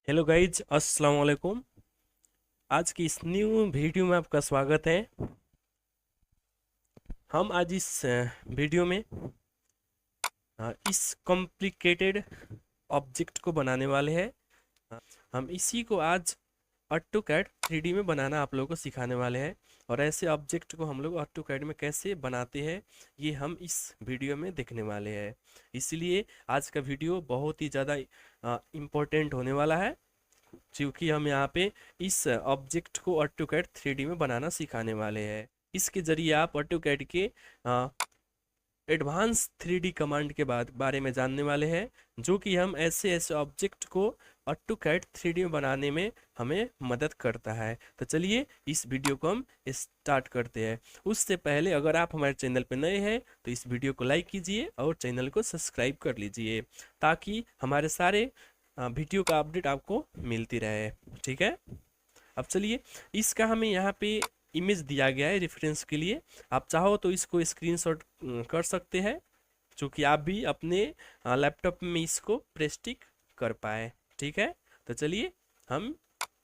Hello guys, अस्सलाम वालेकुम। आज की इस न्यू वीडियो में आपका स्वागत है। हम आज इस वीडियो में इस कॉम्प्लिकेटेड ऑब्जेक्ट को बनाने वाले हैं। हम इसी को आज ऑटोकैड 3D में बनाना आप लोगों को सिखाने वाले हैं। और ऐसे ऑब्जेक्ट को हम लोग ऑटोकैड में कैसे बनाते हैं, ये हम इस वीडियो में देखने वाले हैं। इसलिए आज का वीडियो बहुत ही ज़्यादा इम्पोर्टेंट होने वाला है, क्योंकि हम यहाँ पे इस ऑब्जेक्ट को ऑटोकैड 3D में बनाना सिखाने वाले हैं। इसके ज़रिए आप ऑटोकैड के एडवांस 3D कमांड के बारे में जानने वाले हैं, जो कि हम ऐसे ऐसे ऑब्जेक्ट को ऑटोकैड 3D में बनाने में हमें मदद करता है। तो चलिए इस वीडियो को हम स्टार्ट करते हैं। उससे पहले अगर आप हमारे चैनल पर नए हैं तो इस वीडियो को लाइक कीजिए और चैनल को सब्सक्राइब कर लीजिए, ताकि हमारे सारे वीडियो का अपडेट आपको मिलती रहे। ठीक है, अब चलिए, इसका हमें यहाँ पे इमेज दिया गया है रेफरेंस के लिए। आप चाहो तो इसको स्क्रीनशॉट कर सकते हैं, क्योंकि आप भी अपने लैपटॉप में इसको प्रेस्टिक कर पाए। ठीक है, तो चलिए हम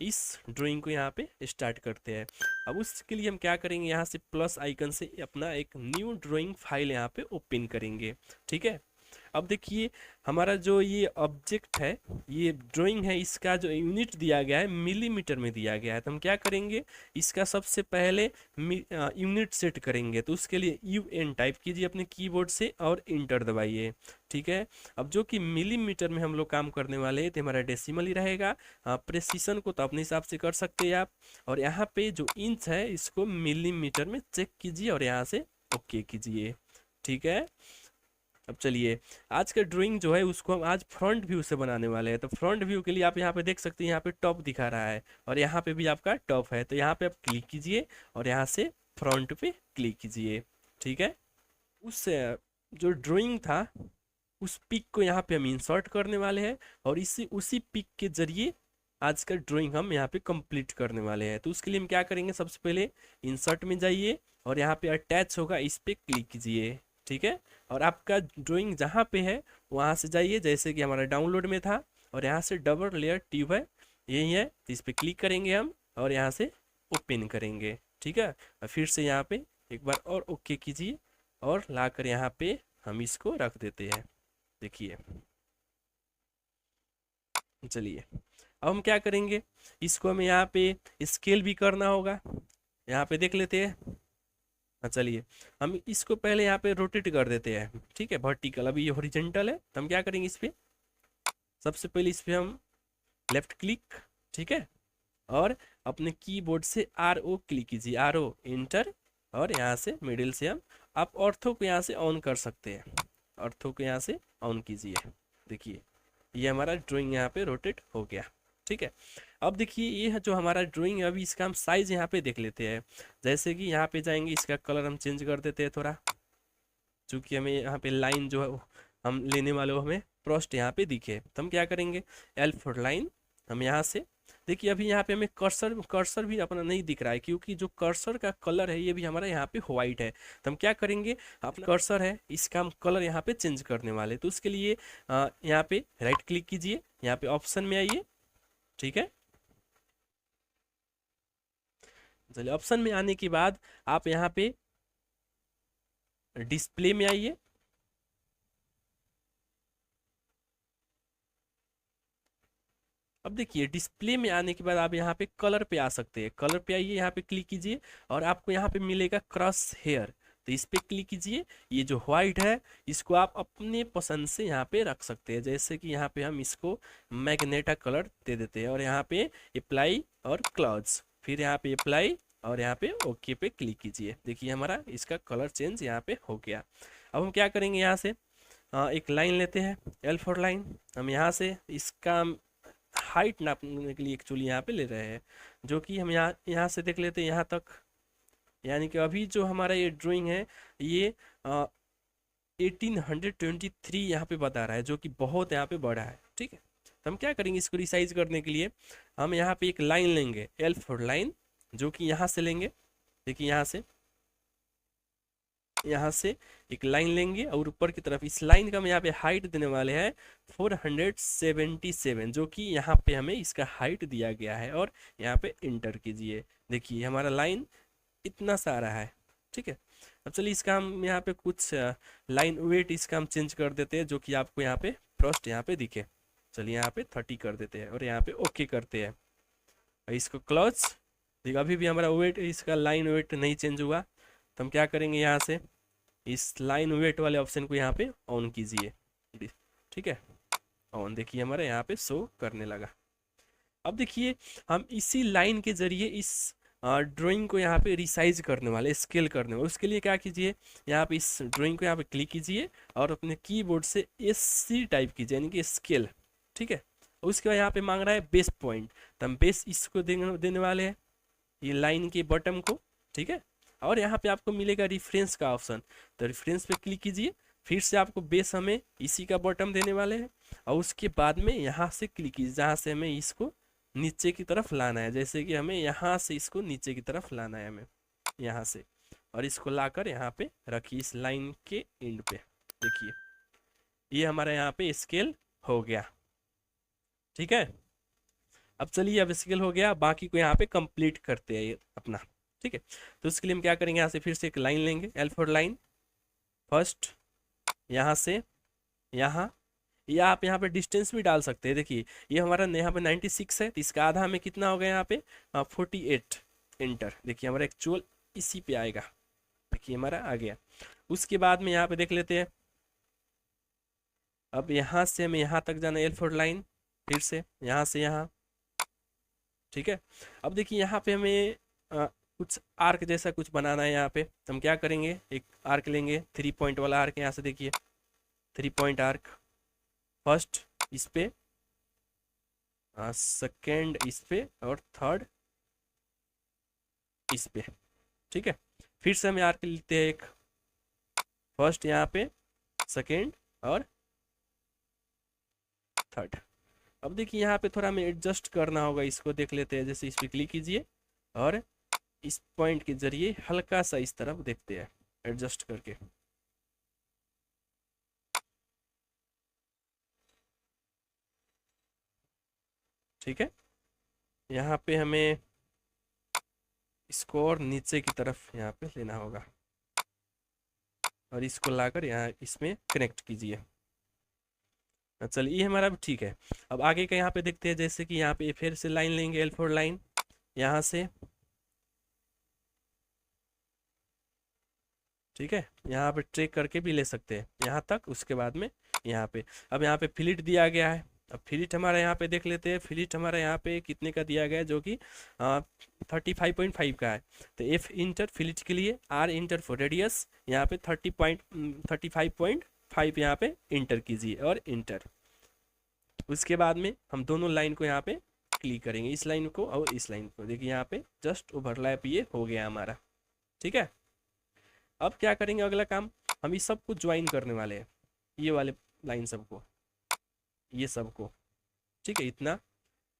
इस ड्राइंग को यहाँ पे स्टार्ट करते हैं। अब उसके लिए हम क्या करेंगे, यहाँ से प्लस आइकन से अपना एक न्यू ड्राइंग फाइल यहाँ पे ओपन करेंगे। ठीक है, अब देखिए हमारा जो ये ऑब्जेक्ट है, ये ड्राइंग है, इसका जो यूनिट दिया गया है मिलीमीटर में दिया गया है। तो हम क्या करेंगे, इसका सबसे पहले यूनिट सेट करेंगे। तो उसके लिए UN टाइप कीजिए अपने कीबोर्ड से और इंटर दबाइए। ठीक है, अब जो कि मिलीमीटर में हम लोग काम करने वाले हैं, तो हमारा डेसिमल ही रहेगा। प्रेसिशन को तो अपने हिसाब से कर सकते हैं आप। और यहाँ पे जो इंच है इसको मिलीमीटर में चेक कीजिए और यहाँ से ओके कीजिए। ठीक है, अब चलिए, आज का ड्राइंग जो है उसको हम आज फ्रंट व्यू से बनाने वाले हैं। तो फ्रंट व्यू के लिए आप यहाँ पे देख सकते हैं, यहाँ पे टॉप दिखा रहा है और यहाँ पे भी आपका टॉप है। तो यहाँ पे आप क्लिक कीजिए और यहाँ से फ्रंट पे क्लिक कीजिए। ठीक है, उस जो ड्राइंग था उस पिक को यहाँ पे हम इंसर्ट करने वाले हैं और इसी उसी पिक के जरिए आज का ड्राइंग हम यहाँ पे कंप्लीट करने वाले हैं। तो उसके लिए हम क्या करेंगे, सबसे पहले इंसर्ट में जाइए और यहाँ पे अटैच होगा, इस पे क्लिक कीजिए। ठीक है, और आपका ड्राइंग जहाँ पे है वहाँ से जाइए, जैसे कि हमारा डाउनलोड में था, और यहाँ से डबल लेयर ट्यूब है, यही है, तो इस पर क्लिक करेंगे हम और यहाँ से ओपन करेंगे। ठीक है, और फिर से यहाँ पे एक बार और ओके कीजिए और लाकर यहाँ पे हम इसको रख देते हैं। देखिए, चलिए अब हम क्या करेंगे, इसको हमें यहाँ पे स्केल भी करना होगा। यहाँ पे देख लेते हैं। चलिए, हम इसको पहले यहाँ पे रोटेट कर देते हैं। ठीक है, वर्टिकल, अभी ये हॉरिजेंटल है, तो हम क्या करेंगे, इस पे सबसे पहले इस पे हम लेफ्ट क्लिक। ठीक है, और अपने कीबोर्ड से RO क्लिक कीजिए, RO इंटर, और यहाँ से मिडिल से हम आप ऑर्थो को यहाँ से ऑन कर सकते हैं। ऑर्थो को यहाँ से ऑन कीजिए। देखिए, ये हमारा ड्राइंग यहाँ पे रोटेट हो गया। ठीक है, अब देखिए ये है जो हमारा ड्राइंग है, अभी इसका हम साइज यहाँ पे देख लेते हैं। जैसे कि यहाँ पे जाएंगे, इसका कलर हम चेंज कर देते हैं थोड़ा, क्योंकि हमें यहाँ पे लाइन जो है हम लेने वाले, वो हमें प्रोस्ट यहाँ पे दिखे। तो हम क्या करेंगे, L फॉर लाइन, हम यहाँ से देखिए, अभी यहाँ पे हमें कर्सर कर्सर भी अपना नहीं दिख रहा है, क्योंकि जो कर्सर का कलर है ये भी हमारा यहाँ पे व्हाइट है। तो हम क्या करेंगे, अपना कर्सर है इसका हम कलर यहाँ पे चेंज करने वाले। तो उसके लिए यहाँ पे राइट क्लिक कीजिए, यहाँ पे ऑप्शन में आइए। ठीक है, चलिए ऑप्शन में आने के बाद आप यहाँ पे डिस्प्ले में आइए। अब देखिए, डिस्प्ले में आने के बाद आप यहाँ पे कलर पे आ सकते हैं। कलर पे आइए, यहाँ पे क्लिक कीजिए और आपको यहाँ पे मिलेगा क्रॉस हेयर, तो इस पे क्लिक कीजिए। ये जो व्हाइट है इसको आप अपने पसंद से यहाँ पे रख सकते हैं। जैसे कि यहाँ पे हम इसको मैग्नेटा कलर दे देते हैं और यहाँ पे अप्लाई और क्लाउड्स, फिर यहाँ पे अप्लाई और यहाँ पे ओके पे क्लिक कीजिए। देखिए हमारा इसका कलर चेंज यहाँ पे हो गया। अब हम क्या करेंगे, यहाँ से एक लाइन लेते हैं, L फॉर लाइन। हम यहाँ से इसका हाइट नापने के लिए एक्चुअली यहाँ पे ले रहे हैं, जो कि हम यहाँ यहाँ से देख लेते हैं यहाँ तक। यानी कि अभी जो हमारा ये ड्राइंग है ये 1823 यहाँ पे बता रहा है, जो कि बहुत यहाँ पे बड़ा है। ठीक है, तो हम क्या करेंगे, इसको रिसाइज करने के लिए हम यहाँ पे एक लाइन लेंगे, L फॉर लाइन, जो कि यहाँ से लेंगे। देखिए यहाँ से यहाँ से एक लाइन लेंगे और ऊपर की तरफ इस लाइन का हम यहाँ पे हाइट देने वाले हैं 477, जो कि यहाँ पे हमें इसका हाइट दिया गया है, और यहाँ पे इंटर कीजिए। देखिए हमारा लाइन इतना सारा है, ठीक है। अब चलिए इसका हम यहाँ पे कुछ लाइन वेट इसका हम चेंज कर देते हैं, जो कि आपको यहाँ पे फर्स्ट यहाँ पे दिखे। चलिए यहाँ पे 30 कर देते हैं और यहाँ पे ओके करते हैं, और इसको क्लोज। देखिए अभी भी हमारा वेट, इसका लाइन वेट नहीं चेंज हुआ, तो हम क्या करेंगे, यहाँ से इस लाइन वेट वाले ऑप्शन को यहाँ पे ऑन कीजिए, ठीक है, ऑन। देखिए हमारा यहाँ पे शो करने लगा। अब देखिए हम इसी लाइन के जरिए इस ड्राइंग को यहाँ पे रिसाइज करने वाले, स्केल करने वाले। उसके लिए क्या कीजिए, यहाँ पे इस ड्राइंग को यहाँ पे क्लिक कीजिए और अपने कीबोर्ड से SC टाइप कीजिए, यानी कि स्केल, ठीक है। उसके बाद यहाँ पे मांग रहा है बेस पॉइंट, तो हम बेस इसको देने वाले हैं, ये लाइन के बॉटम को, ठीक है। और यहाँ पे आपको मिलेगा रेफरेंस का ऑप्शन, तो रेफरेंस पे क्लिक कीजिए। फिर से आपको बेस हमें इसी का बॉटम देने वाले हैं, और उसके बाद में यहाँ से क्लिक कीजिए जहाँ से हमें इसको नीचे की तरफ लाना है। जैसे कि हमें यहाँ से इसको नीचे की तरफ लाना है, हमें यहाँ से, और इसको लाकर यहाँ पे रखिए इस लाइन के एंड पे। देखिए ये हमारा यहाँ पे स्केल हो गया, ठीक है। अब चलिए अब स्केल हो गया, बाकी को यहाँ पे कंप्लीट करते हैं ये अपना, ठीक है। तो उसके लिए हम क्या करेंगे, यहाँ से फिर से एक लाइन लेंगे, L4 लाइन, फर्स्ट यहाँ से यहाँ, या आप यहाँ पे डिस्टेंस भी डाल सकते हैं। देखिए ये हमारा यहाँ पे 96 है, तो इसका आधा हमें कितना होगा यहाँ पे 48, इंटर। देखिए हमारा एक्चुअल इसी पे आएगा, देखिए हमारा आ गया। उसके बाद में यहाँ पे देख लेते हैं, अब यहाँ से हमें यहाँ तक जाना है, L4 लाइन, फिर से यहाँ से यहाँ, ठीक है। अब देखिए यहाँ पे हमें कुछ आर्क जैसा कुछ बनाना है। यहाँ पे हम क्या करेंगे, एक आर्क लेंगे, 3 पॉइंट वाला आर्क। यहाँ से देखिए 3 पॉइंट आर्क, फर्स्ट इस पे, सेकेंड इस पे, और थर्ड इस पे, ठीक है। फिर से हम आर्क लेते हैं, एक फर्स्ट यहाँ पे, सेकेंड और थर्ड। अब देखिए यहाँ पे थोड़ा हमें एडजस्ट करना होगा, इसको देख लेते हैं। जैसे इस पर क्लिक कीजिए और इस पॉइंट के जरिए हल्का सा इस तरफ देखते हैं, एडजस्ट करके, ठीक है। यहाँ पे हमें इसको और नीचे की तरफ यहाँ पे लेना होगा, और इसको लाकर यहाँ इसमें कनेक्ट कीजिए। चलिए ये हमारा ठीक है। अब आगे का यहाँ पे देखते हैं, जैसे कि यहाँ पे फिर से लाइन लेंगे, L4 लाइन, यहाँ से, ठीक है। यहाँ पे ट्रेक करके भी ले सकते हैं यहाँ तक। उसके बाद में यहाँ पे, अब यहाँ पे फिलिट दिया गया है। अब फिलिट हमारा यहाँ पे देख लेते हैं, फिलिट हमारा यहाँ पे कितने का दिया गया है, जो कि 35.5 का है। तो F इंटर फिलिट के लिए, R इंटर फॉर रेडियस, यहाँ पे 35.5 यहाँ पे इंटर कीजिए और इंटर। उसके बाद में हम दोनों लाइन को यहाँ पे क्लिक करेंगे, इस लाइन को और इस लाइन को। देखिए यहाँ पे जस्ट ओवरलैप ये हो गया हमारा, ठीक है। अब क्या करेंगे, अगला काम, हम इस सबको ज्वाइन करने वाले हैं, ये वाले लाइन सबको, ये सबको, ठीक है, इतना।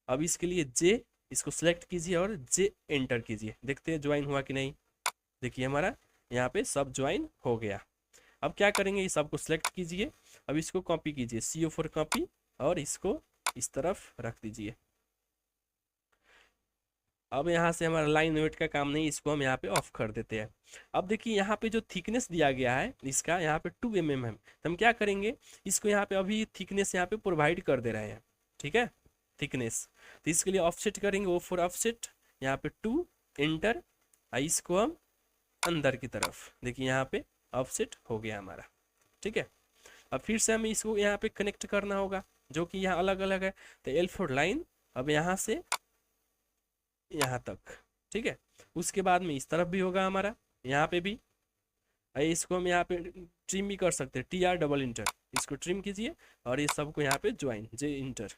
अब इसके लिए J, इसको सेलेक्ट कीजिए और J एंटर कीजिए, देखते हैं ज्वाइन हुआ कि नहीं। देखिए हमारा यहाँ पे सब ज्वाइन हो गया। अब क्या करेंगे, इस सबको सेलेक्ट कीजिए, अब इसको कॉपी कीजिए, CO4 कॉपी, और इसको इस तरफ रख दीजिए। अब यहाँ से हमारा लाइन वेट का काम नहीं, इसको हम यहाँ पे ऑफ कर देते हैं। अब देखिए यहाँ पे जो थिकनेस दिया गया है इसका, यहाँ पे 2 mm है, तो हम क्या करेंगे, इसको यहाँ पे अभी थिकनेस यहाँ पे प्रोवाइड कर दे रहे हैं, ठीक है, थिकनेस। तो इसके लिए ऑफसेट करेंगे, O4 ऑफसेट, यहाँ पे 2 एंटर, इसको हम अंदर की तरफ, देखिए यहाँ पे ऑफसेट हो गया हमारा, ठीक है। अब फिर से हमें इसको यहाँ पे कनेक्ट करना होगा, जो कि यहाँ अलग अलग है। तो L4 लाइन, अब यहाँ से यहाँ तक, ठीक है। उसके बाद में इस तरफ भी होगा हमारा, यहाँ पे भी। इसको हम यहाँ पे ट्रिम भी कर सकते हैं, TR डबल इंटर, इसको ट्रिम कीजिए और ये सबको यहाँ पे ज्वाइन, J इंटर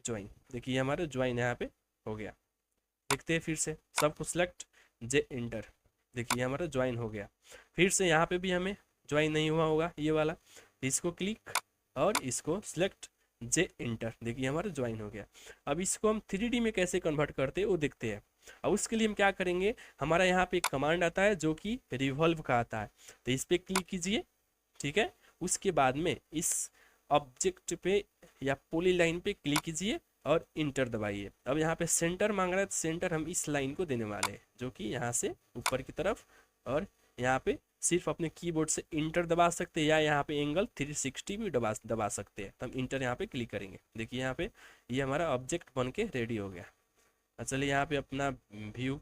ज्वाइन। देखिए हमारा ज्वाइन यहाँ पे हो गया। देखते हैं फिर से, सबको सिलेक्ट, J इंटर, देखिए हमारा ज्वाइन हो गया। फिर से यहाँ पे भी हमें ज्वाइन नहीं हुआ होगा ये वाला, इसको क्लिक और इसको सिलेक्ट, जे इंटर, देखिए हमारा ज्वाइन हो गया। अब इसको हम 3D में कैसे कन्वर्ट करते हैं वो देखते हैं। अब उसके लिए हम क्या करेंगे, हमारा यहाँ पे एक कमांड आता है जो कि रिवॉल्व का आता है, तो इस पर क्लिक कीजिए, ठीक है। उसके बाद में इस ऑब्जेक्ट पे या पॉलीलाइन पे क्लिक कीजिए और इंटर दबाइए। अब यहाँ पे सेंटर मांग रहा है, तो सेंटर हम इस लाइन को देने वाले हैं जो कि यहाँ से ऊपर की तरफ, और यहाँ पे सिर्फ अपने कीबोर्ड से इंटर दबा सकते हैं या यहाँ पे एंगल 360 भी दबा दबा सकते हैं। तो हम इंटर यहाँ पे क्लिक करेंगे, देखिए यहाँ पे ये हमारा ऑब्जेक्ट बन के रेडी हो गया। चलिए यहाँ पे अपना व्यू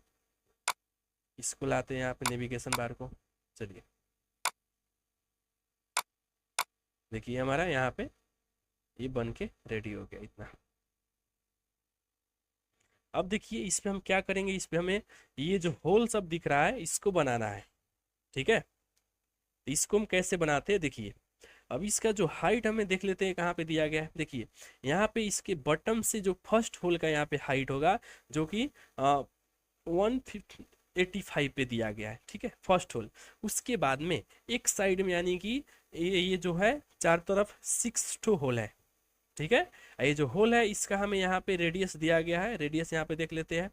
इसको लाते हैं यहाँ पे नेविगेशन बार को, चलिए देखिए हमारा यहाँ पे ये बन के रेडी हो गया इतना। अब देखिए इस पे हम क्या करेंगे, इस पे हमें ये जो होल सब दिख रहा है इसको बनाना है, ठीक है। तो इसको हम कैसे बनाते हैं देखिए। अब इसका जो हाइट हमें देख लेते हैं कहाँ पे दिया गया है, देखिए यहाँ पे इसके बॉटम से जो फर्स्ट होल का यहाँ पे हाइट होगा जो कि 185 पे दिया गया है, ठीक है, फर्स्ट होल। उसके बाद में एक साइड में यानी कि ये जो है चार तरफ 6 होल है, ठीक है। ये जो होल है इसका हमें यहाँ पे रेडियस दिया गया है, रेडियस यहाँ पे देख लेते हैं।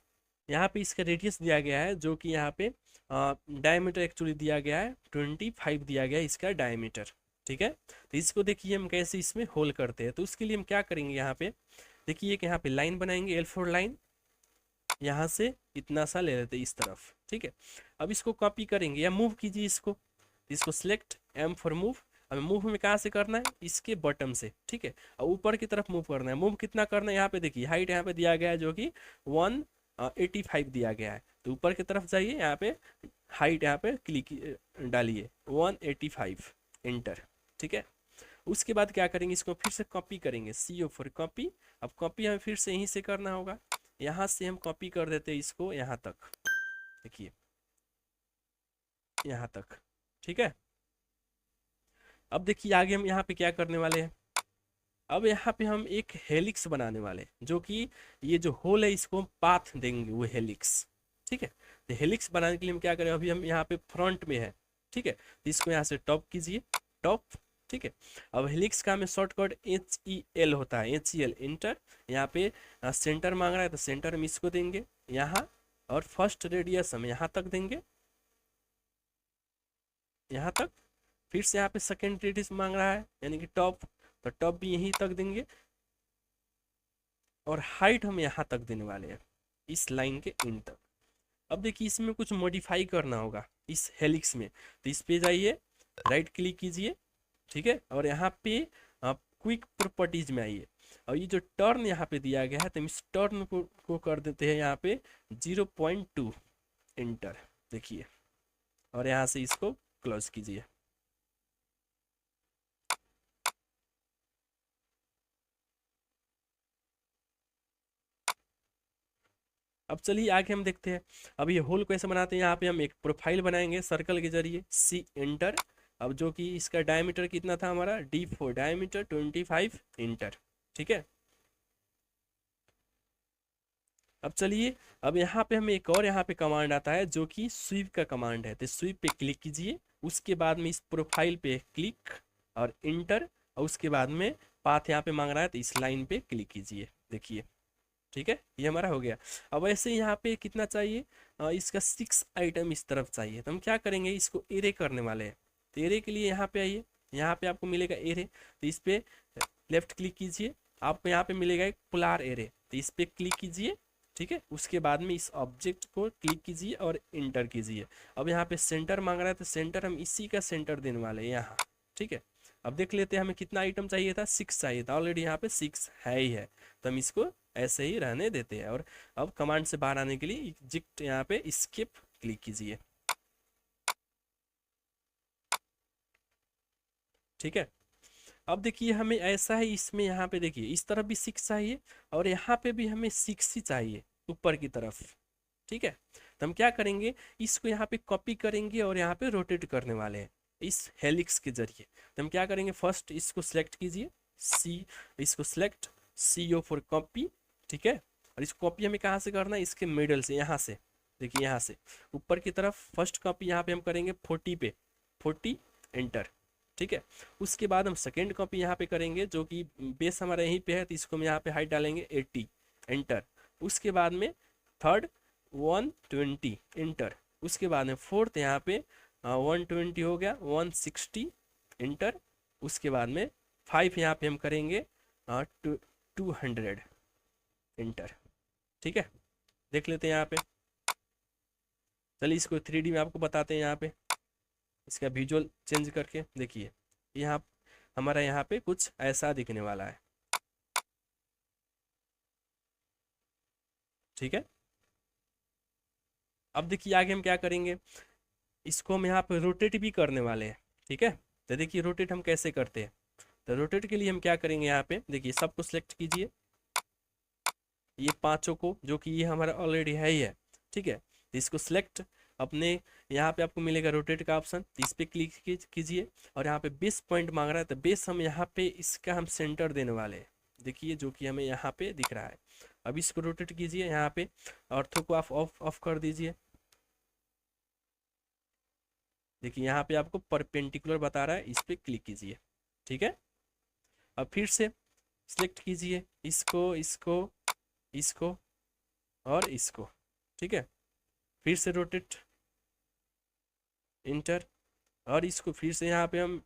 यहाँ पे इसका रेडियस दिया गया है जो कि यहाँ पे डायमीटर एक्चुअली दिया गया है 25 दिया गया है इसका डायमीटर, ठीक है। तो इसको देखिए हम कैसे इसमें होल करते हैं, तो उसके लिए हम क्या करेंगे, यहाँ पे देखिए एक यहाँ पे लाइन बनाएंगे L4 लाइन, यहाँ से इतना सा ले लेते हैं इस तरफ, ठीक है। अब इसको कॉपी करेंगे या मूव कीजिए इसको सिलेक्ट M फॉर मूव। अब मूव में कहाँ से करना है, इसके बॉटम से, ठीक है। और ऊपर की तरफ मूव करना है, मूव कितना करना है, यहाँ पे देखिए हाइट यहाँ पे दिया गया है जो कि 185 दिया गया है। तो ऊपर की तरफ जाइए, यहाँ पे हाइट यहाँ पे क्लिक डालिए 185 इंटर, ठीक है। उसके बाद क्या करेंगे, इसको फिर से कॉपी करेंगे, CO फॉर कॉपी। अब कॉपी हमें फिर से यहीं से करना होगा, यहाँ से हम कॉपी कर देते हैं इसको यहाँ तक, देखिए यहाँ तक, ठीक है। अब देखिए आगे हम यहाँ पे क्या करने वाले हैं, अब यहाँ पे हम एक हेलिक्स बनाने वाले हैं जो कि ये जो होल है इसको हम पाथ देंगे वो हेलिक्स, ठीक है। तो हेलिक्स बनाने के लिए हम क्या करें, अभी हम यहाँ पे फ्रंट में है, ठीक है। तो इसको यहाँ से टॉप कीजिए, टॉप, ठीक है। अब हेलिक्स का हमें शॉर्टकट HEL होता है, HEL इंटर। यहाँ पे सेंटर मांग रहा है तो सेंटर हम इसको देंगे यहाँ, और फर्स्ट रेडियस हम यहाँ तक देंगे, यहाँ तक। फिर से यहाँ पे सेकेंड रेडियस मांग रहा है यानी कि टॉप, तो टॉप भी यहीं तक देंगे, और हाइट हम यहाँ तक देने वाले हैं इस लाइन के इन तक। अब देखिए इसमें कुछ मॉडिफाई करना होगा इस हेलिक्स में, तो इस पे जाइए, राइट क्लिक कीजिए, ठीक है। और यहाँ पे आप क्विक प्रॉपर्टीज में आइए, और ये जो टर्न यहाँ पे दिया गया है तो हम इस टर्न को कर देते हैं यहाँ पे 0.2 इंटर, देखिए। और यहाँ से इसको क्लोज कीजिए। अब चलिए आगे हम देखते हैं, अब ये होल कैसे बनाते हैं। यहाँ पे हम एक प्रोफाइल बनाएंगे सर्कल के जरिए, C इंटर। अब जो कि इसका डायमीटर कितना था हमारा, D4 डायमीटर 25 इंटर, ठीक है। अब चलिए, अब यहाँ पे हमें एक और यहाँ पे कमांड आता है जो कि स्वीप का कमांड है, तो स्वीप पे क्लिक कीजिए। उसके बाद में इस प्रोफाइल पे क्लिक और इंटर, और उसके बाद में पाथ यहाँ पे मांग रहा है तो इस लाइन पे क्लिक कीजिए, देखिए, ठीक है। ये हमारा हो गया। अब ऐसे यहाँ पे कितना चाहिए, इसका 6 आइटम इस तरफ चाहिए, तो हम क्या करेंगे, इसको एरे करने वाले हैं। तो एरे के लिए यहाँ पे आइए, यहाँ पे आपको मिलेगा एरे, तो इस पे लेफ्ट क्लिक कीजिए, आपको यहाँ पे मिलेगा एक पोलार एरे, तो इस पे क्लिक कीजिए, ठीक है। उसके बाद में इस ऑब्जेक्ट को क्लिक कीजिए और इंटर कीजिए। अब यहाँ पे सेंटर मांग रहा है तो सेंटर हम इसी का सेंटर देने वाले हैं यहाँ, ठीक है। अब देख लेते हैं हमें कितना आइटम चाहिए था, 6 चाहिए था, ऑलरेडी यहाँ पे 6 है ही है, तो हम इसको ऐसे ही रहने देते हैं। और अब कमांड से बाहर आने के लिए एग्जिट यहाँ पे स्किप क्लिक कीजिए, ठीक है। अब देखिए हमें ऐसा है, इसमें यहाँ पे देखिए इस तरफ भी 6 चाहिए और यहाँ पे भी हमें 6 ही चाहिए ऊपर की तरफ, ठीक है। तो हम क्या करेंगे, इसको यहाँ पे कॉपी करेंगे और यहाँ पे रोटेट करने वाले हैं इस हेलिक्स के जरिए। तो हम क्या करेंगे, फर्स्ट इसको सिलेक्ट कीजिए, इसको सिलेक्ट CO फॉर कॉपी, ठीक है। और इस कॉपी हमें कहाँ से करना है, इसके मिडल से, यहाँ से, देखिए यहाँ से ऊपर की तरफ फर्स्ट कॉपी यहाँ पे हम करेंगे 40 पे, 40 एंटर, ठीक है। उसके बाद हम सेकेंड कॉपी यहाँ पे करेंगे, जो कि बेस हमारा यहीं पे है, तो इसको हम यहाँ पे हाइट डालेंगे 80, एंटर। उसके बाद में थर्ड 120, एंटर। उसके बाद में फोर्थ यहाँ पे 120 हो गया, 160, एंटर। उसके बाद में 5 यहाँ पे हम करेंगे 200, एंटर। ठीक है, देख लेते हैं यहाँ पे। चलिए इसको 3D में आपको बताते हैं यहाँ पे, इसका विजुअल चेंज करके। देखिए यहाँ हमारा यहाँ पे कुछ ऐसा दिखने वाला है। ठीक है, अब देखिए आगे हम क्या करेंगे, इसको हम यहाँ पे रोटेट भी करने वाले हैं। ठीक है, तो देखिए रोटेट हम कैसे करते हैं। तो रोटेट के लिए हम क्या करेंगे, यहाँ पे देखिए सबको सिलेक्ट कीजिए, ये पांचों को, जो कि ये हमारा ऑलरेडी है ही है। ठीक है, तो इसको सिलेक्ट अपने, यहाँ पे आपको मिलेगा रोटेट का ऑप्शन, तो इस पर क्लिक कीजिए। और यहाँ पे बेस पॉइंट मांग रहा है, तो बेस हम यहाँ पे इसका हम सेंटर देने वाले हैं। देखिए जो कि हमें यहाँ पे दिख रहा है। अब इसको रोटेट कीजिए, यहाँ पे ऑर्थो को आप ऑफ ऑफ कर दीजिए। देखिए यहाँ पे आपको परपेंडिकुलर बता रहा है, इस पर क्लिक कीजिए। ठीक है, अब फिर से सिलेक्ट कीजिए इसको, इसको, इसको और इसको। ठीक है, फिर से रोटेट, इंटर। और इसको फिर से यहाँ पे हम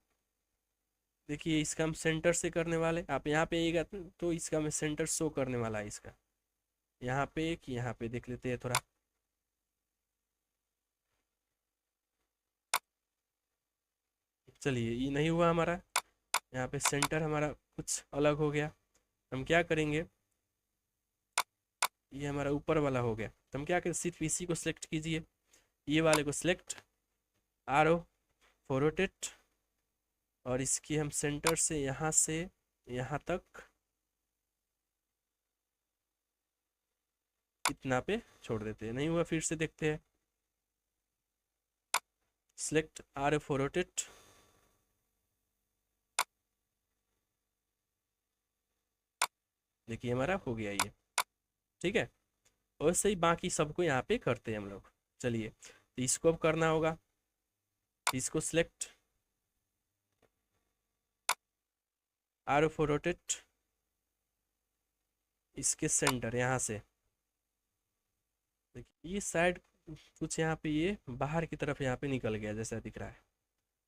देखिए, इसका हम सेंटर से करने वाले, आप यहाँ पे आएगा तो इसका हमें सेंटर शो करने वाला है इसका। यहाँ पे एक, यहाँ पे देख लेते हैं थोड़ा। चलिए ये नहीं हुआ हमारा, यहाँ पे सेंटर हमारा कुछ अलग हो गया। हम क्या करेंगे, ये हमारा ऊपर वाला हो गया, तो हम क्या करें, सिर्फ इसी को सिलेक्ट कीजिए, ये वाले को सिलेक्ट, आरो फॉर रोटेट, और इसकी हम सेंटर से यहाँ तक इतना पे छोड़ देते हैं। नहीं हुआ, फिर से देखते हैं, सिलेक्ट आर फॉर रोटेट, देखिए हमारा हो गया ये। ठीक है, वैसे ही बाकी सबको यहाँ पे करते हैं हम लोग। चलिए, तो इसको अब करना होगा, इसको सिलेक्ट, आर फॉर रोटेट, इसके सेंटर यहाँ से देखिए, ये साइड कुछ यहाँ पे ये बाहर की तरफ यहाँ पे निकल गया जैसा दिख रहा है।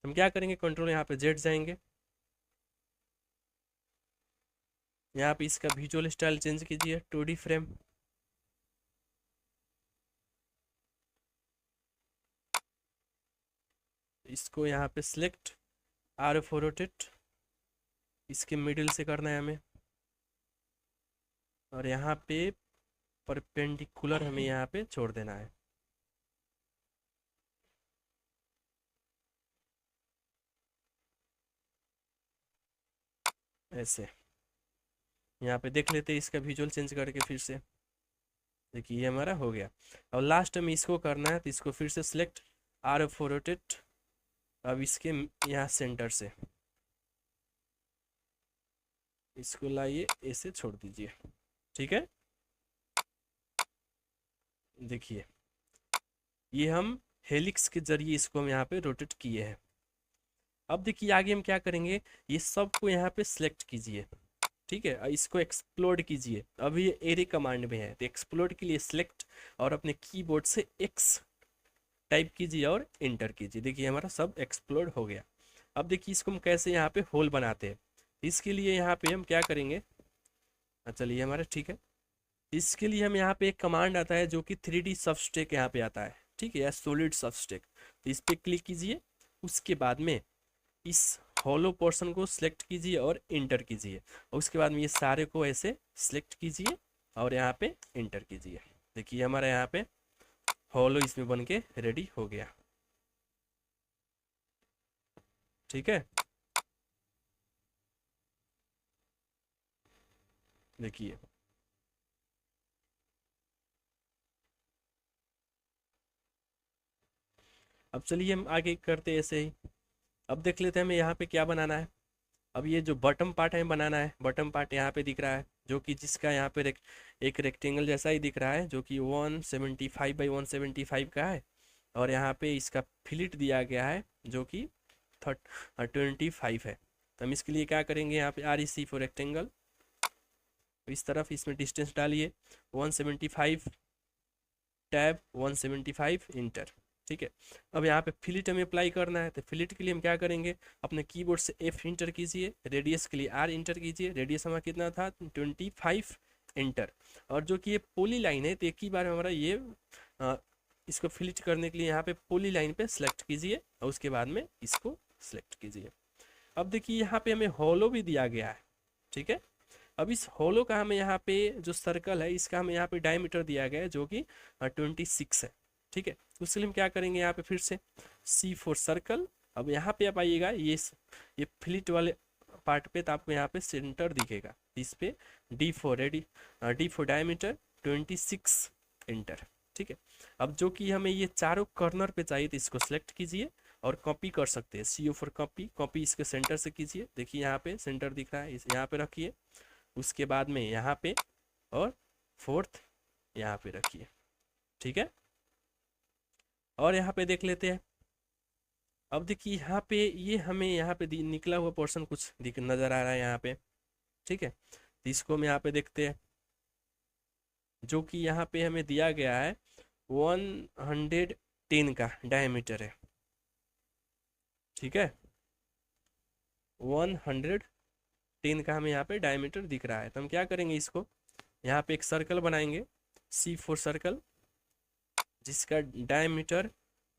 हम क्या करेंगे, कंट्रोल यहाँ पे जेड जाएंगे, यहाँ पे इसका विजुअल स्टाइल चेंज कीजिए, 2D फ्रेम। इसको यहाँ पे सिलेक्ट, आर फॉर रोटेट, इसके मिडिल से करना है हमें, और यहाँ पे परपेंडिकुलर हमें यहाँ पे छोड़ देना है। ऐसे यहाँ पे देख लेते हैं इसका विजुअल चेंज करके फिर से। देखिए ये हमारा हो गया। और लास्ट में इसको करना है, तो इसको फिर से सिलेक्ट, आर फॉर रोटेट, अब इसके यहाँ सेंटर से इसको लाइए, ऐसे छोड़ दीजिए। ठीक है, देखिए ये हम हेलिक्स के जरिए इसको हम यहाँ पे रोटेट किए हैं। अब देखिए आगे हम क्या करेंगे, ये सबको यहाँ पे सिलेक्ट कीजिए। ठीक है, और इसको एक्सप्लोड कीजिए। अभी ये एरे कमांड में है, तो एक्सप्लोड के लिए सिलेक्ट और अपने कीबोर्ड से एक्स टाइप कीजिए और इंटर कीजिए। देखिए हमारा सब एक्सप्लोड हो गया। अब देखिए इसको हम कैसे यहाँ पे होल बनाते हैं, इसके लिए यहाँ पे हम क्या करेंगे, चलिए हमारा ठीक है, इसके लिए हम यहाँ पे एक कमांड आता है जो कि 3D सबस्टेक यहाँ पे आता है। ठीक है, या सॉलिड सबस्टेक, तो इस पर क्लिक कीजिए। उसके बाद में इस हॉलो पोर्शन को सिलेक्ट कीजिए और इंटर कीजिए, और उसके बाद में ये सारे को ऐसे सिलेक्ट कीजिए और यहाँ पे इंटर कीजिए। देखिए हमारा यहाँ पे हॉलो इसमें बन के रेडी हो गया। ठीक है, देखिए अब चलिए हम आगे करते हैं ऐसे ही। अब देख लेते हैं हमें यहाँ पे क्या बनाना है। अब ये जो बॉटम पार्ट है बनाना है, बॉटम पार्ट यहाँ पे दिख रहा है, जो कि जिसका यहाँ पे एक रेक्टेंगल जैसा ही दिख रहा है, जो कि 175 बाई 175 का है। और यहाँ पे इसका फिलिट दिया गया है जो कि 25 है। तो हम इसके लिए क्या करेंगे, यहाँ पे R E C for rectangle, इस तरफ इसमें डिस्टेंस डालिए 175 टैब 175 इंटर। ठीक है, अब यहाँ पे फिलिट हमें अप्लाई करना है, तो फिलिट के लिए हम क्या करेंगे, अपने कीबोर्ड से F इंटर कीजिए, रेडियस के लिए R इंटर कीजिए, रेडियस हमारा कितना था 25 इंटर। और जो कि ये पोली लाइन है, तो एक ही बार हमारा ये इसको फिलिट करने के लिए यहाँ पे पोली लाइन पे सेलेक्ट कीजिए और उसके बाद में इसको सेलेक्ट कीजिए। अब देखिए यहाँ पे हमें हॉलो भी दिया गया है। ठीक है, अब इस होलो का हमें यहाँ पे जो सर्कल है इसका हमें यहाँ पे डायमीटर दिया गया है जो कि 26 है। ठीक है, उसके लिए हम क्या करेंगे, यहाँ पे फिर से C फॉर सर्कल। अब यहाँ पे आप आइएगा, ये फ्लिट वाले पार्ट पे, तो आपको यहाँ पे सेंटर दिखेगा, इस पे D फॉर डायमीटर 26 इंटर। ठीक है, अब जो कि हमें ये चारों कॉर्नर पे चाहिए, तो इसको सिलेक्ट कीजिए और कॉपी कर सकते हैं, CO फॉर कॉपी इसके सेंटर से कीजिए। देखिए यहाँ पे सेंटर दिख रहा है, इस यहाँ पे रखिए, उसके बाद में यहाँ पे और फोर्थ यहाँ पे रखिए। ठीक है, और यहाँ पे देख लेते हैं। अब देखिए यहाँ पे ये हमें यहाँ पे निकला हुआ पोर्शन कुछ दिख नज़र आ रहा है यहाँ पे। ठीक है, तो इसको हम यहाँ पे देखते हैं, जो कि यहाँ पे हमें दिया गया है 110 का डायमीटर है। ठीक है, 110 का हमें यहाँ पे डायमीटर दिख रहा है। तो हम क्या करेंगे, इसको यहाँ पे एक सर्कल बनाएंगे, C फॉर सर्कल, जिसका डायमीटर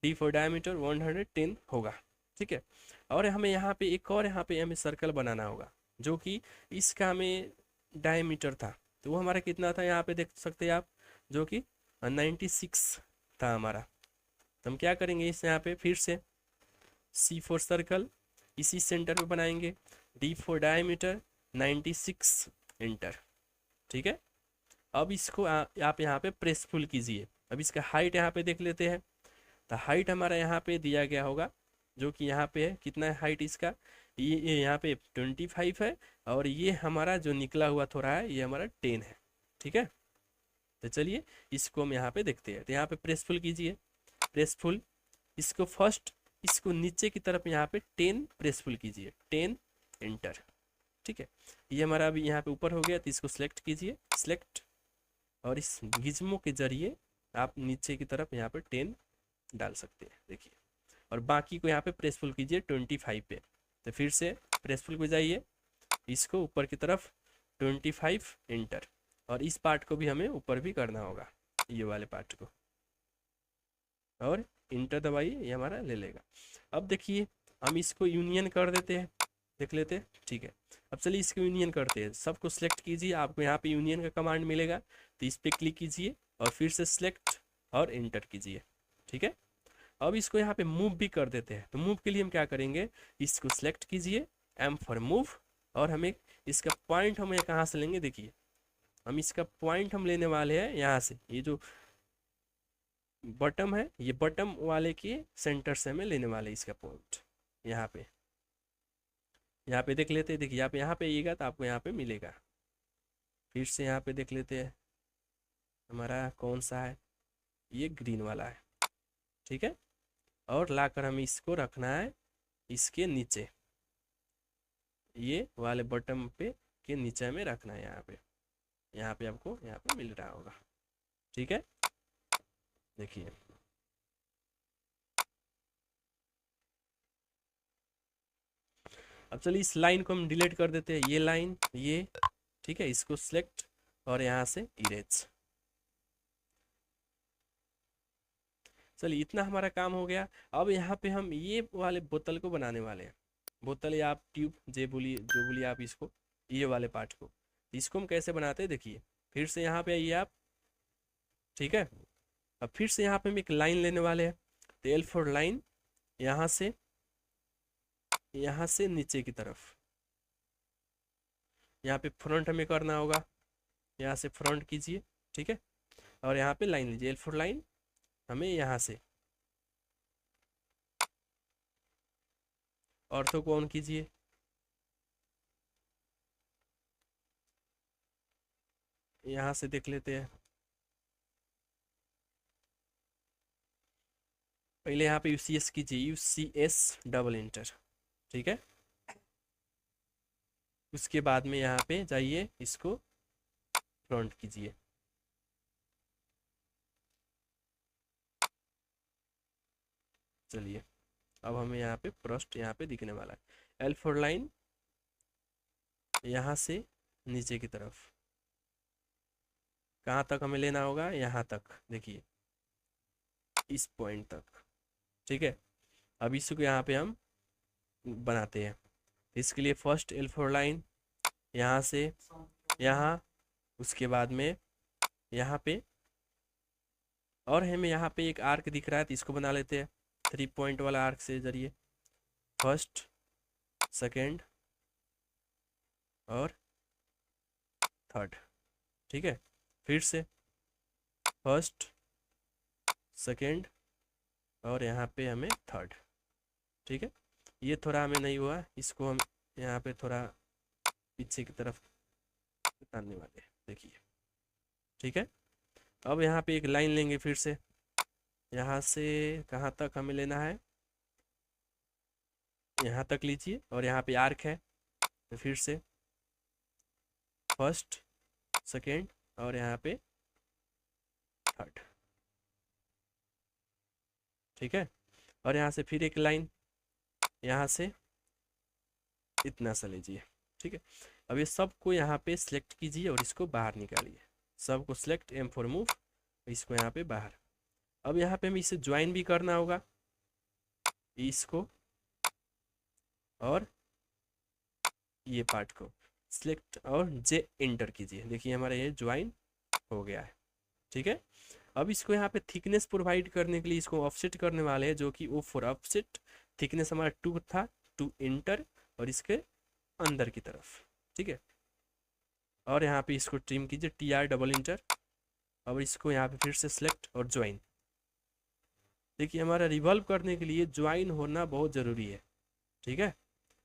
D फॉर डायमीटर 110 होगा। ठीक है, और हमें यहाँ पे एक और यहाँ पे हमें सर्कल बनाना होगा, जो कि इसका हमें डायमीटर था, तो वो हमारा कितना था, यहाँ पे देख सकते हैं आप, जो कि 96 था हमारा। तो हम क्या करेंगे, इस यहाँ पे फिर से C फॉर सर्कल, इसी सेंटर पे बनाएंगे, D फॉर डायमीटर 96 इंटर। ठीक है, अब इसको आप यहाँ पे प्रेसफुल कीजिए। अब इसका हाइट यहाँ पे देख लेते हैं, तो हाइट हमारा यहाँ पे दिया गया होगा, जो कि यहाँ पे है, कितना है हाइट इसका, ये यहाँ पे 25 है, और ये हमारा जो निकला हुआ थोड़ा है ये हमारा 10 है। ठीक है, तो चलिए इसको हम यहाँ पे देखते हैं। तो यहाँ पे प्रेसफुल कीजिए, प्रेसफुल, इसको फर्स्ट इसको नीचे की तरफ यहाँ पे 10 प्रेसफुल कीजिए, 10 इंटर। ठीक है, ये हमारा अभी यहाँ पे ऊपर हो गया, तो इसको सिलेक्ट कीजिए, सिलेक्ट, और इस गिज्मो के जरिए आप नीचे की तरफ यहाँ पे 10 डाल सकते हैं। देखिए, और बाकी को यहाँ पे प्रेसफुल कीजिए 25 पे। तो फिर से प्रेसफुल पे जाइए, इसको ऊपर की तरफ 25 इंटर, और इस पार्ट को भी हमें ऊपर भी करना होगा, ये वाले पार्ट को, और इंटर दबाइए, ये हमारा ले लेगा। अब देखिए हम इसको यूनियन कर देते हैं, देख लेते हैं। ठीक है, अब चलिए इसको यूनियन करते हैं। सबको सिलेक्ट कीजिए, आपको यहाँ पे यूनियन का कमांड मिलेगा, तो इस पर क्लिक कीजिए और फिर से सिलेक्ट और इंटर कीजिए। ठीक है, अब इसको यहाँ पे मूव भी कर देते हैं। तो मूव के लिए हम क्या करेंगे, इसको सिलेक्ट कीजिए, M फॉर मूव, और हमें इसका पॉइंट हम कहाँ से लेंगे, देखिए हम इसका पॉइंट हम लेने वाले हैं यहाँ से, ये जो बटम है, ये बटम वाले के सेंटर से हमें लेने वाले इसका पॉइंट। यहाँ पे देख लेते हैं, देखिए यहाँ पे आइएगा तो आपको यहाँ पे मिलेगा। फिर से यहाँ पे देख लेते हैं, हमारा कौन सा है, ये ग्रीन वाला है। ठीक है, और लाकर हमें इसको रखना है इसके नीचे, ये वाले बटन पे के नीचे में रखना है। यहाँ पे आपको यहाँ पे मिल रहा होगा। ठीक है, देखिए अब चलिए इस लाइन को हम डिलीट कर देते हैं, ये लाइन, ये। ठीक है, इसको सिलेक्ट और यहाँ से इरेज। चलिए इतना हमारा काम हो गया। अब यहाँ पे हम ये वाले बोतल को बनाने वाले हैं, बोतल या आप ट्यूब जो बोलिए आप इसको, ये वाले पार्ट को। इसको हम कैसे बनाते हैं, देखिए फिर से यहाँ पे आइए आप। ठीक है, अब फिर से यहाँ पे हम एक लाइन लेने वाले हैं, तो L फॉर लाइन, यहाँ से नीचे की तरफ, यहाँ पे फ्रंट हमें करना होगा, यहाँ से फ्रंट कीजिए। ठीक है, और यहाँ पे लाइन लीजिए, L फॉर लाइन, हमें यहाँ से ऑर्थो को ऑन कीजिए, यहाँ से देख लेते हैं। पहले यहाँ पे UCS कीजिए, UCS डबल इंटर। ठीक है। उसके बाद में यहाँ पे जाइए, इसको फ्रंट कीजिए। चलिए, अब हमें यहाँ पे प्रस्ट यहाँ पे दिखने वाला है। L4 लाइन यहाँ से नीचे की तरफ कहाँ तक हमें लेना होगा, यहाँ तक, देखिए इस पॉइंट तक, ठीक है। अब इसको यहाँ पे हम बनाते हैं। इसके लिए फर्स्ट L4 लाइन यहाँ से यहाँ, उसके बाद में यहाँ पे, और हमें यहाँ पे एक आर्क दिख रहा है तो इसको बना लेते हैं 3 पॉइंट वाला आर्क से जरिए। फर्स्ट, सेकेंड और थर्ड, ठीक है। फिर से फर्स्ट, सेकेंड और यहाँ पे हमें थर्ड, ठीक है। ये थोड़ा हमें नहीं हुआ, इसको हम यहाँ पे थोड़ा पीछे की तरफ उतारने वाले हैं, देखिए, ठीक है। अब यहाँ पे एक लाइन लेंगे फिर से, यहाँ से कहाँ तक हमें लेना है, यहाँ तक लीजिए, और यहाँ पे आर्क है तो फिर से फर्स्ट, सेकेंड और यहाँ पे थर्ड, ठीक है। और यहाँ से फिर एक लाइन यहाँ से इतना सा लीजिए, ठीक है। अब ये सबको यहाँ पे सिलेक्ट कीजिए और इसको बाहर निकालिए। सबको सिलेक्ट, M फॉर मूव, इसको यहाँ पे बाहर। अब यहाँ पे हमें इसे ज्वाइन भी करना होगा, इसको और ये पार्ट को सिलेक्ट और J एंटर कीजिए। देखिए हमारा ये ज्वाइन हो गया है, ठीक है। अब इसको यहाँ पे थिकनेस प्रोवाइड करने के लिए इसको ऑफसेट करने वाले हैं, जो कि O फॉर ऑफसेट, थिकनेस हमारा 2 था, 2 एंटर और इसके अंदर की तरफ, ठीक है। और यहाँ पे इसको ट्रिम कीजिए, TR डबल इंटर। अब इसको यहाँ पे फिर से सिलेक्ट और ज्वाइन। देखिए हमारा रिवॉल्व करने के लिए ज्वाइन होना बहुत ज़रूरी है, ठीक है।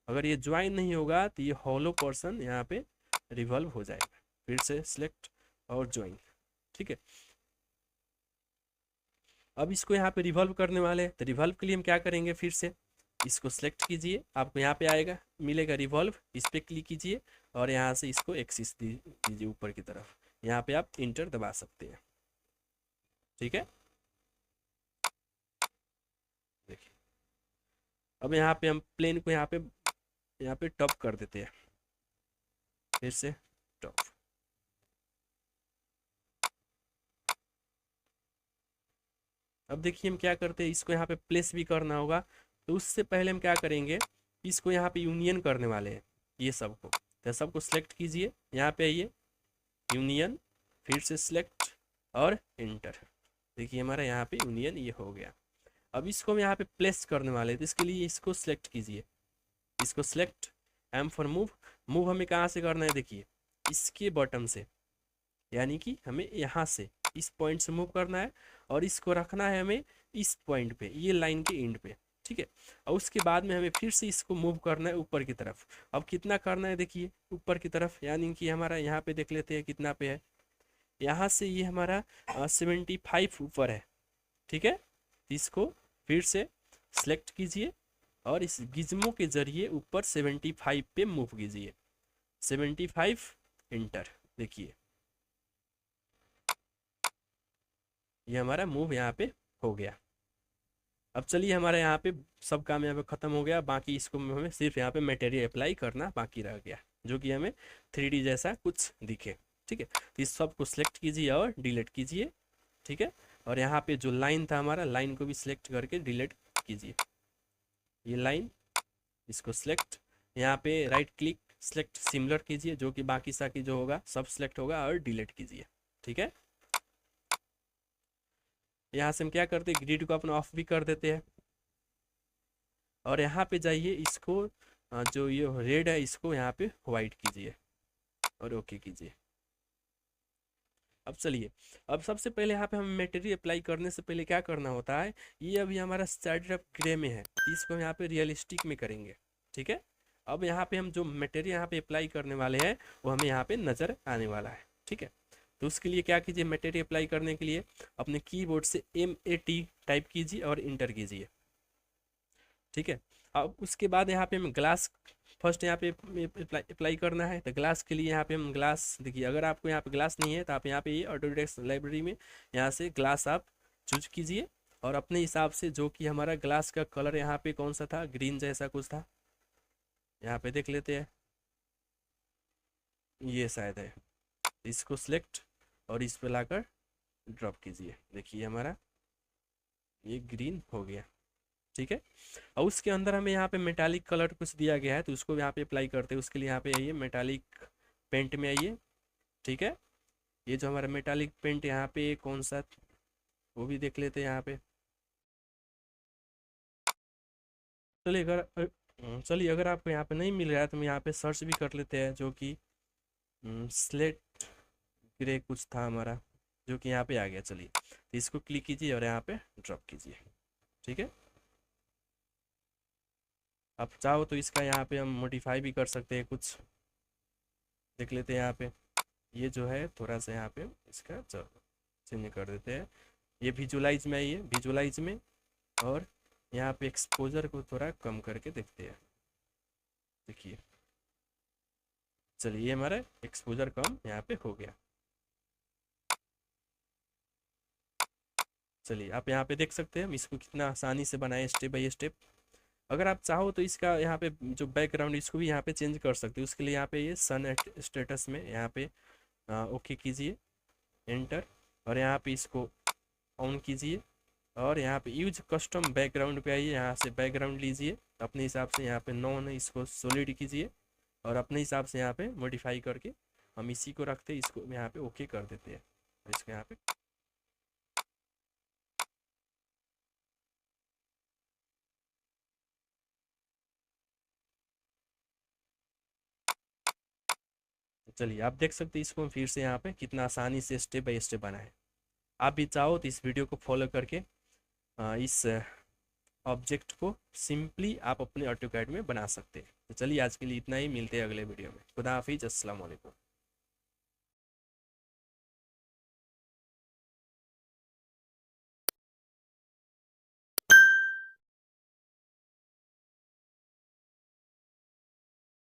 अगर ये ज्वाइन नहीं होगा तो ये हॉलो पोर्शन यहाँ पे रिवॉल्व हो जाएगा। फिर से सिलेक्ट और ज्वाइन, ठीक है। अब इसको यहाँ पे रिवॉल्व करने वाले हैं, तो रिवॉल्व के लिए हम क्या करेंगे, फिर से इसको सिलेक्ट कीजिए, आपको यहाँ पे आएगा, मिलेगा रिवॉल्व, इस पर क्लिक कीजिए और यहाँ से इसको एक्सिस दीजिए ऊपर की तरफ। यहाँ पे आप इंटर दबा सकते हैं, ठीक है। देखिए अब यहाँ पे हम प्लेन को यहाँ पे टॉप कर देते हैं, फिर से टॉप। अब देखिए हम क्या करते हैं, इसको यहाँ पे प्लेस भी करना होगा, तो उससे पहले हम क्या करेंगे, इसको यहाँ पे यूनियन करने वाले हैं ये सबको। तो सबको सिलेक्ट कीजिए, यहाँ पे आइए, यूनियन, फिर से सिलेक्ट और एंटर। देखिए हमारा यहाँ पे यूनियन ये हो गया। अब इसको हम यहाँ पे प्लेस करने वाले हैं, तो इसके लिए इसको सिलेक्ट कीजिए, इसको select, M for move. Move हमें कहाँ से करना है, देखिए इसके बॉटम से, यानी कि हमें यहाँ से इस पॉइंट से मूव करना है और इसको रखना है हमें इस पॉइंट पे, ये लाइन के एंड पे, ठीक है। और उसके बाद में हमें फिर से इसको मूव करना है ऊपर की तरफ। अब कितना करना है, देखिए ऊपर की तरफ, यानी कि हमारा यहाँ पे देख लेते हैं कितना पे है, यहाँ से ये हमारा 75 ऊपर है, ठीक है। इसको फिर से सिलेक्ट कीजिए और इस गिज्मो के जरिए ऊपर 75 पे मूव कीजिए, 75 एंटर। देखिए ये हमारा मूव यहाँ पे हो गया। अब चलिए हमारा यहाँ पे सब काम यहाँ पे ख़त्म हो गया, बाकी इसको हमें सिर्फ यहाँ पे मटेरियल अप्लाई करना बाकी रह गया, जो कि हमें 3D जैसा कुछ दिखे, ठीक है। तो इस सब को सिलेक्ट कीजिए और डिलीट कीजिए, ठीक है। और यहाँ पे जो लाइन था हमारा, लाइन को भी सिलेक्ट करके डिलीट कीजिए, ये लाइन, इसको सिलेक्ट, यहाँ पे राइट क्लिक सिलेक्ट सिमिलर कीजिए, जो कि बाकी साकी जो होगा सब सिलेक्ट होगा और डिलीट कीजिए, ठीक है। यहाँ से हम क्या करते हैं, ग्रिड को अपना ऑफ भी कर देते हैं और यहाँ पे जाइए, इसको जो ये रेड है इसको यहाँ पे वाइट कीजिए और ओके कीजिए। अब चलिए, अब सबसे पहले यहाँ पे हम मटेरियल अप्लाई करने से पहले क्या करना होता है, ये अभी हमारा स्टार्टर अप ग्रे में है, इसको हम यहाँ पे रियलिस्टिक में करेंगे, ठीक है। अब यहाँ पे हम जो मटेरियल यहाँ पे अप्लाई करने वाले हैं वो हमें यहाँ पे नज़र आने वाला है, ठीक है। तो उसके लिए क्या कीजिए, मटेरियल अप्लाई करने के लिए अपने कीबोर्ड से MAT टाइप कीजिए और इंटर कीजिए, ठीक है। अब उसके बाद यहाँ पे हम ग्लास फर्स्ट यहाँ पे अप्लाई करना है। तो ग्लास के लिए यहाँ पे हम ग्लास, देखिए अगर आपको यहाँ पे ग्लास नहीं है तो आप यहाँ पे ये ऑटोडेस्क लाइब्रेरी में यहाँ से ग्लास आप चूज कीजिए और अपने हिसाब से, जो कि हमारा ग्लास का कलर यहाँ पे कौन सा था, ग्रीन जैसा कुछ था, यहाँ पे देख लेते हैं, ये शायद है। इसको सिलेक्ट और इस पे लाकर ड्रॉप कीजिए, देखिए हमारा ये ग्रीन हो गया। ठीक है, और उसके अंदर हमें यहाँ पे मेटालिक कलर कुछ दिया गया है तो उसको यहाँ पे अप्लाई करते हैं। उसके लिए यहाँ पे आइए, मेटालिक पेंट में आइए। ठीक है, ये जो हमारा मेटालिक पेंट यहाँ पे कौन सा, वो भी देख लेते हैं यहाँ पे। चलिए चलिए अगर आपको यहाँ पे नहीं मिल रहा है तो हम यहाँ पे सर्च भी कर लेते हैं, जो कि स्लेट ग्रे कुछ था हमारा, जो कि यहाँ पे आ गया। चलिए तो इसको क्लिक कीजिए और यहाँ पे ड्रॉप कीजिए। ठीक है, आप चाहो तो इसका यहाँ पे हम मॉडिफाई भी कर सकते हैं, कुछ देख लेते हैं यहाँ पे। ये जो है थोड़ा सा यहाँ पे इसका चेंज कर देते हैं। ये विजुलाइज में आइए, विजुलाइज में, और यहाँ पे एक्सपोजर को थोड़ा कम करके देखते हैं। देखिए, चलिए ये हमारा एक्सपोजर कम यहाँ पे हो गया। चलिए आप यहाँ पे देख सकते हैं हम इसको कितना आसानी से बनाए, स्टेप बाय स्टेप। अगर आप चाहो तो इसका यहाँ पे जो बैकग्राउंड, इसको भी यहाँ पे चेंज कर सकते हो। उसके लिए यहाँ पे ये सन स्टेटस में यहाँ पे ओके कीजिए, एंटर, और यहाँ पे इसको ऑन कीजिए और यहाँ पे यूज कस्टम बैकग्राउंड पे आइए। यहाँ से बैकग्राउंड लीजिए अपने हिसाब से, यहाँ पे नॉन है, इसको सॉलिड कीजिए और अपने हिसाब से यहाँ पे मॉडिफाई करके हम इसी को रखते हैं। इसको यहाँ पे ओके कर देते हैं, इसको यहाँ पे। चलिए आप देख सकते हैं इसको हम फिर से यहाँ पे कितना आसानी से स्टेप बाय स्टेप बना है। आप भी चाहो तो इस वीडियो को फॉलो करके इस ऑब्जेक्ट को सिंपली आप अपने ऑटोकैड में बना सकते हैं। तो चलिए आज के लिए इतना ही, मिलते हैं अगले वीडियो में। खुदा हाफिज, अस्सलाम वालेकुम।